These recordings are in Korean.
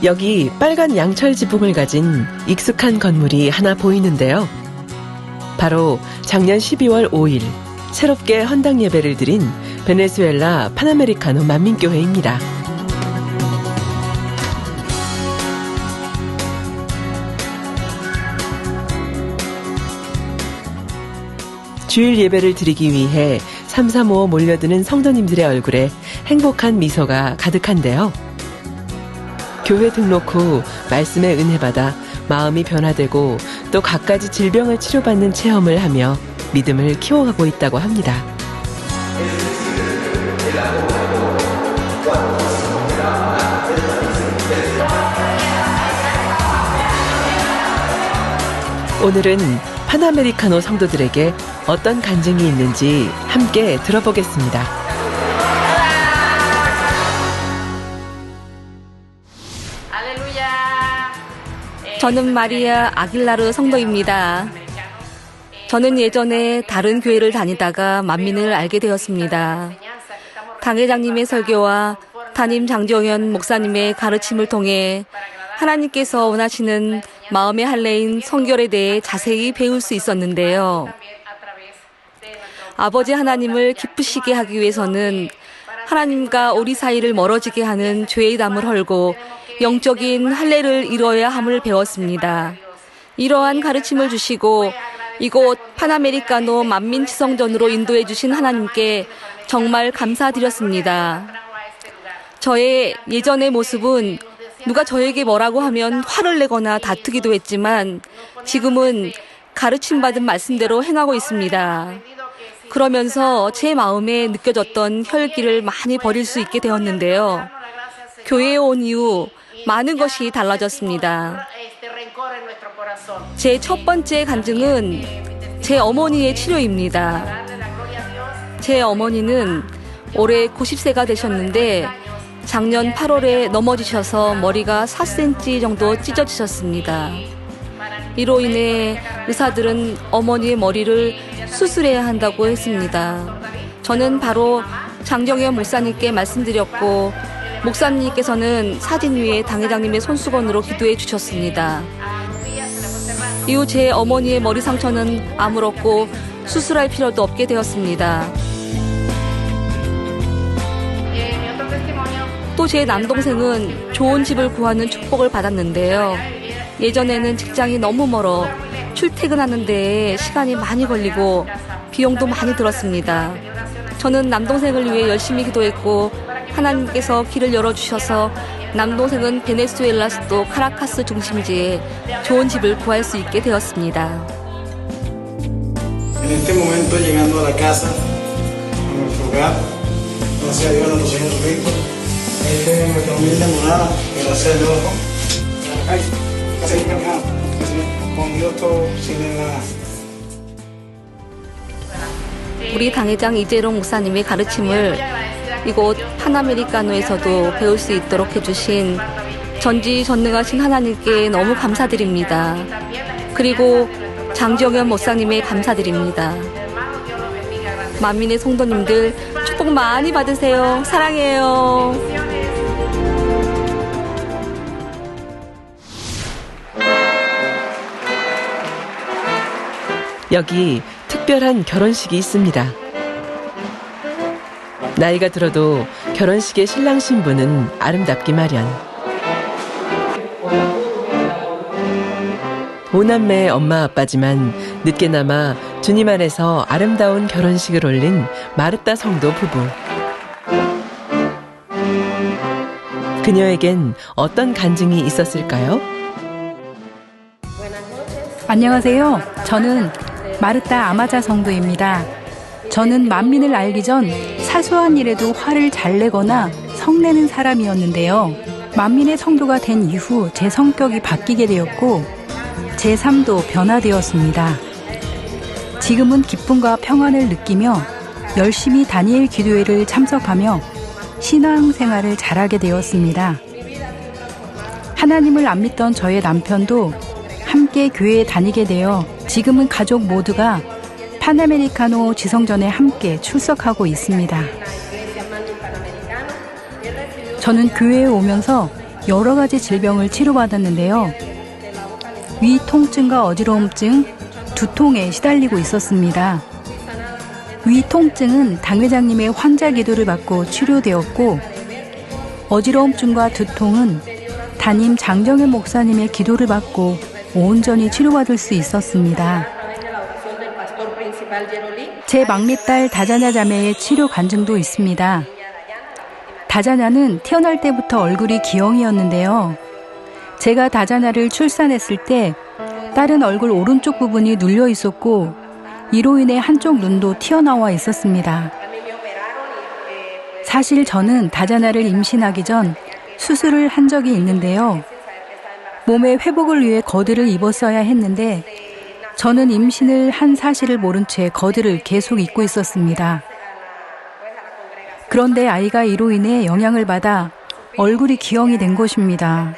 여기 빨간 양철 지붕을 가진 익숙한 건물이 하나 보이는데요. 바로 작년 12월 5일 새롭게 헌당 예배를 드린 베네수엘라 파나메리카노 만민교회입니다. 주일 예배를 드리기 위해 삼삼오오 몰려드는 성도님들의 얼굴에 행복한 미소가 가득한데요. 교회 등록 후 말씀의 은혜 받아 마음이 변화되고 또 갖가지 질병을 치료받는 체험을 하며 믿음을 키워가고 있다고 합니다. 오늘은 파나메리카노 성도들에게 어떤 간증이 있는지 함께 들어보겠습니다. 저는 마리아 아길라르 성도입니다. 저는 예전에 다른 교회를 다니다가 만민을 알게 되었습니다. 당회장님의 설교와 담임 장정현 목사님의 가르침을 통해 하나님께서 원하시는 마음의 할례인 성결에 대해 자세히 배울 수 있었는데요. 아버지 하나님을 기쁘시게 하기 위해서는 하나님과 우리 사이를 멀어지게 하는 죄의 담을 헐고 영적인 할례를 이뤄야 함을 배웠습니다. 이러한 가르침을 주시고 이곳 파나메리카노 만민지성전으로 인도해 주신 하나님께 정말 감사드렸습니다. 저의 예전의 모습은 누가 저에게 뭐라고 하면 화를 내거나 다투기도 했지만 지금은 가르침받은 말씀대로 행하고 있습니다. 그러면서 제 마음에 느껴졌던 혈기를 많이 버릴 수 있게 되었는데요. 교회에 온 이후 많은 것이 달라졌습니다. 제 첫 번째 간증은 제 어머니의 치료입니다. 제 어머니는 올해 90세가 되셨는데 작년 8월에 넘어지셔서 머리가 4cm 정도 찢어지셨습니다. 이로 인해 의사들은 어머니의 머리를 수술해야 한다고 했습니다. 저는 바로 장정현 목사님께 말씀드렸고 목사님께서는 사진 위에 당회장님의 손수건으로 기도해 주셨습니다. 이후 제 어머니의 머리 상처는 아물었고 수술할 필요도 없게 되었습니다. 또 제 남동생은 좋은 집을 구하는 축복을 받았는데요. 예전에는 직장이 너무 멀어 출퇴근하는 데에 시간이 많이 걸리고 비용도 많이 들었습니다. 저는 남동생을 위해 열심히 기도했고 하나님께서 길을 열어주셔서 남동생은 베네수엘라 수도 카라카스 중심지에 좋은 집을 구할 수 있게 되었습니다. En este momento llegando a la casa, a nuestro hogar, gracias a Dios nos pusimos ricos. Esta es nuestra humilde morada, gracias a Dios. Ay, así caminamos, con Dios todo sin nada. 우리 당회장 이재롱 목사님의 가르침을 이곳 파나메리카노에서도 배울 수 있도록 해주신 전지전능하신 하나님께 너무 감사드립니다. 그리고 장정현 목사님에 감사드립니다. 만민의 성도님들 축복 많이 받으세요. 사랑해요. 여기 특별한 결혼식이 있습니다. 나이가 들어도 결혼식의 신랑 신부는 아름답기 마련. 5남매의 엄마 아빠지만 늦게나마 주님 안에서 아름다운 결혼식을 올린 마르타 성도 부부. 그녀에겐 어떤 간증이 있었을까요? 안녕하세요. 저는 마르타 아마자 성도입니다. 저는 만민을 알기 전 사소한 일에도 화를 잘 내거나 성내는 사람이었는데요. 만민의 성도가 된 이후 제 성격이 바뀌게 되었고 제 삶도 변화되었습니다. 지금은 기쁨과 평안을 느끼며 열심히 다니엘 기도회를 참석하며 신앙생활을 잘하게 되었습니다. 하나님을 안 믿던 저의 남편도 함께 교회에 다니게 되어 지금은 가족 모두가 파나메리카노 지성전에 함께 출석하고 있습니다. 저는 교회에 오면서 여러 가지 질병을 치료받았는데요. 위 통증과 어지러움증, 두통에 시달리고 있었습니다. 위 통증은 당 회장님의 환자 기도를 받고 치료되었고, 어지러움증과 두통은 담임 장정현 목사님의 기도를 받고 온전히 치료받을 수 있었습니다. 제 막내딸 다자냐 자매의 치료 간증도 있습니다. 다자냐는 태어날 때부터 얼굴이 기형이었는데요. 제가 다자냐를 출산했을 때 딸은 얼굴 오른쪽 부분이 눌려 있었고 이로 인해 한쪽 눈도 튀어나와 있었습니다. 사실 저는 다자냐를 임신하기 전 수술을 한 적이 있는데요. 몸의 회복을 위해 거드를 입었어야 했는데 저는 임신을 한 사실을 모른 채 거드를 계속 입고 있었습니다. 그런데 아이가 이로 인해 영향을 받아 얼굴이 기형이 된 것입니다.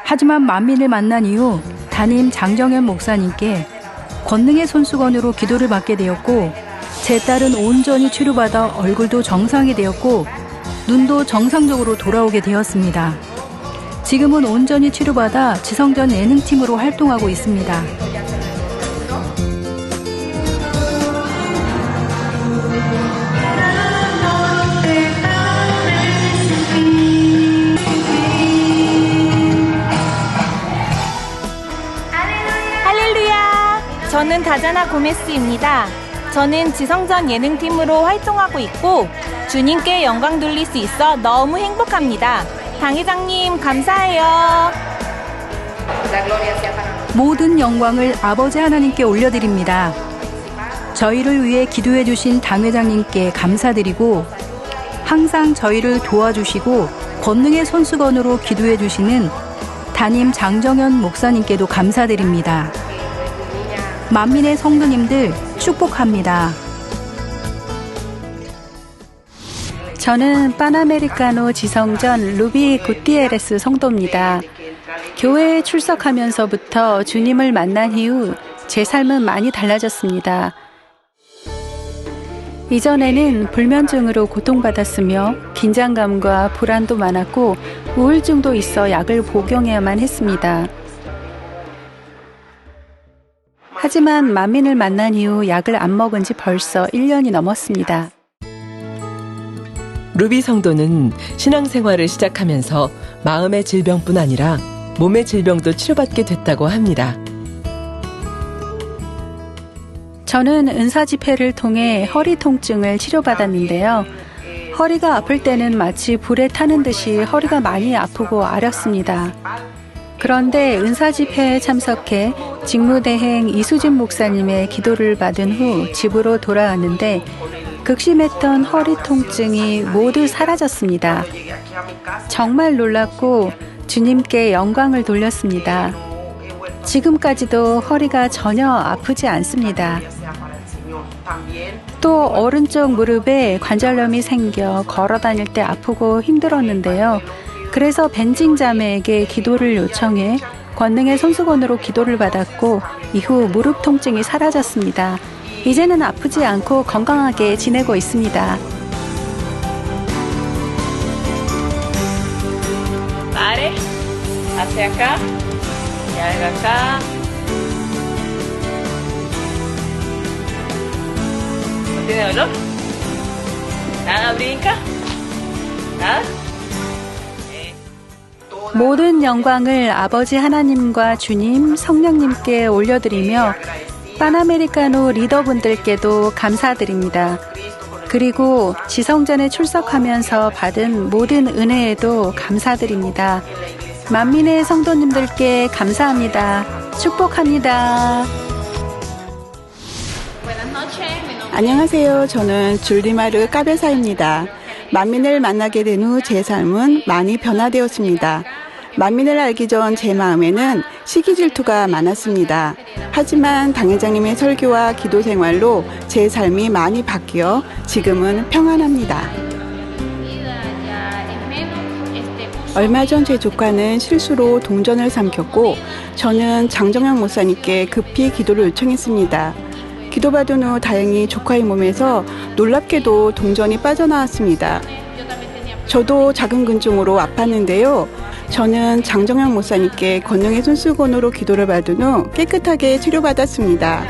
하지만 만민을 만난 이후 담임 장정현 목사님께 권능의 손수건으로 기도를 받게 되었고 제 딸은 온전히 치료받아 얼굴도 정상이 되었고 눈도 정상적으로 돌아오게 되었습니다. 지금은 온전히 치료받아 지성전 예능팀으로 활동하고 있습니다. 저는 다자나 고메스입니다. 저는 지성전 예능팀으로 활동하고 있고 주님께 영광 돌릴 수 있어 너무 행복합니다. 당 회장님 감사해요. 모든 영광을 아버지 하나님께 올려드립니다. 저희를 위해 기도해 주신 당 회장님께 감사드리고 항상 저희를 도와주시고 권능의 손수건으로 기도해 주시는 담임 장정현 목사님께도 감사드립니다. 만민의 성도님들 축복합니다. 저는 파나메리카노 지성전 루비 구티에레스 성도입니다. 교회에 출석하면서부터 주님을 만난 이후 제 삶은 많이 달라졌습니다. 이전에는 불면증으로 고통받았으며 긴장감과 불안도 많았고 우울증도 있어 약을 복용해야만 했습니다. 하지만 만민을 만난 이후 약을 안 먹은 지 벌써 1년이 넘었습니다. 루비 성도는 신앙생활을 시작하면서 마음의 질병뿐 아니라 몸의 질병도 치료받게 됐다고 합니다. 저는 은사 집회를 통해 허리 통증을 치료받았는데요. 허리가 아플 때는 마치 불에 타는 듯이 허리가 많이 아프고 아렸습니다. 그런데 은사 집회에 참석해 직무대행 이수진 목사님의 기도를 받은 후 집으로 돌아왔는데 극심했던 허리 통증이 모두 사라졌습니다. 정말 놀랐고 주님께 영광을 돌렸습니다. 지금까지도 허리가 전혀 아프지 않습니다. 또 오른쪽 무릎에 관절염이 생겨 걸어 다닐 때 아프고 힘들었는데요. 그래서 벤징 자매에게 기도를 요청해 권능의 손수건으로 기도를 받았고 이후 무릎 통증이 사라졌습니다. 이제는 아프지 않고 건강하게 지내고 있습니다. Pare, hacia acá y haga acá. ¿No tiene dolor? ¿Nada brinca? ¿Nada? 모든 영광을 아버지 하나님과 주님, 성령님께 올려드리며 파나메리카노 리더분들께도 감사드립니다. 그리고 지성전에 출석하면서 받은 모든 은혜에도 감사드립니다. 만민의 성도님들께 감사합니다. 축복합니다. 안녕하세요. 저는 줄리마르 까베사입니다. 만민을 만나게 된 후 제 삶은 많이 변화되었습니다. 만민을 알기 전 제 마음에는 시기 질투가 많았습니다. 하지만 당 회장님의 설교와 기도 생활로 제 삶이 많이 바뀌어 지금은 평안합니다. 얼마 전 제 조카는 실수로 동전을 삼켰고 저는 장정현 목사님께 급히 기도를 요청했습니다. 기도받은 후 다행히 조카의 몸에서 놀랍게도 동전이 빠져나왔습니다. 저도 작은 근종으로 아팠는데요. 저는 장정현 목사님께 권능의 손수건으로 기도를 받은 후 깨끗하게 치료받았습니다.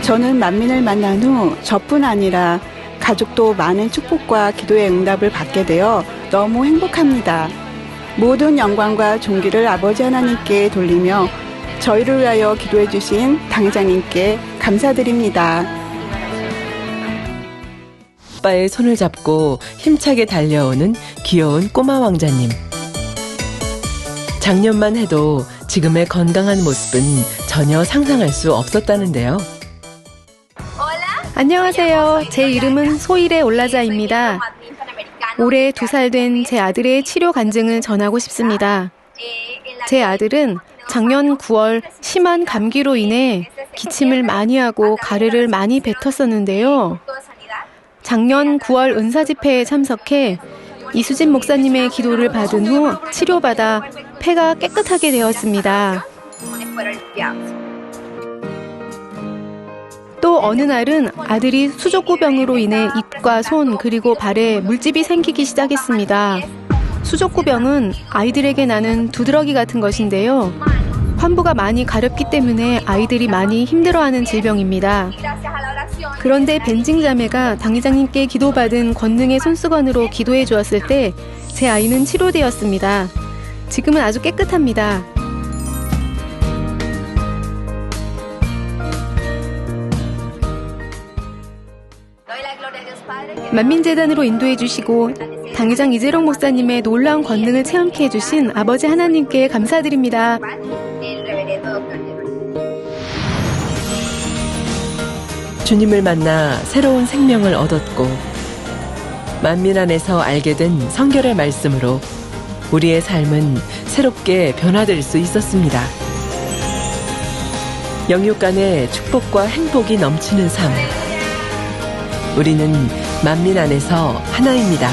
저는 만민을 만난 후 저뿐 아니라 가족도 많은 축복과 기도의 응답을 받게 되어 너무 행복합니다. 모든 영광과 존귀를 아버지 하나님께 돌리며 저희를 위하여 기도해 주신 당회장님께 감사드립니다. 아빠의 손을 잡고 힘차게 달려오는 귀여운 꼬마 왕자님. 작년만 해도 지금의 건강한 모습은 전혀 상상할 수 없었다는데요. 안녕하세요. 제 이름은 소일의 올라자입니다. 올해 2살 된 제 아들의 치료 간증을 전하고 싶습니다. 제 아들은 작년 9월 심한 감기로 인해 기침을 많이 하고 가래를 많이 뱉었었는데요. 작년 9월 은사 집회에 참석해 이수진 목사님의 기도를 받은 후 치료받아 폐가 깨끗하게 되었습니다. 또 어느 날은 아들이 수족구병으로 인해 입과 손 그리고 발에 물집이 생기기 시작했습니다. 수족구병은 아이들에게 나는 두드러기 같은 것인데요. 환부가 많이 가렵기 때문에 아이들이 많이 힘들어하는 질병입니다. 그런데 벤징 자매가 당회장님께 기도받은 권능의 손수건으로 기도해 주었을 때 제 아이는 치료되었습니다. 지금은 아주 깨끗합니다. 만민재단으로 인도해 주시고 당회장 이재롱 목사님의 놀라운 권능을 체험케 해주신 아버지 하나님께 감사드립니다. 주님을 만나 새로운 생명을 얻었고 만민 안에서 알게 된 성결의 말씀으로 우리의 삶은 새롭게 변화될 수 있었습니다. 영육 간의 축복과 행복이 넘치는 삶. 우리는 만민 안에서 하나입니다.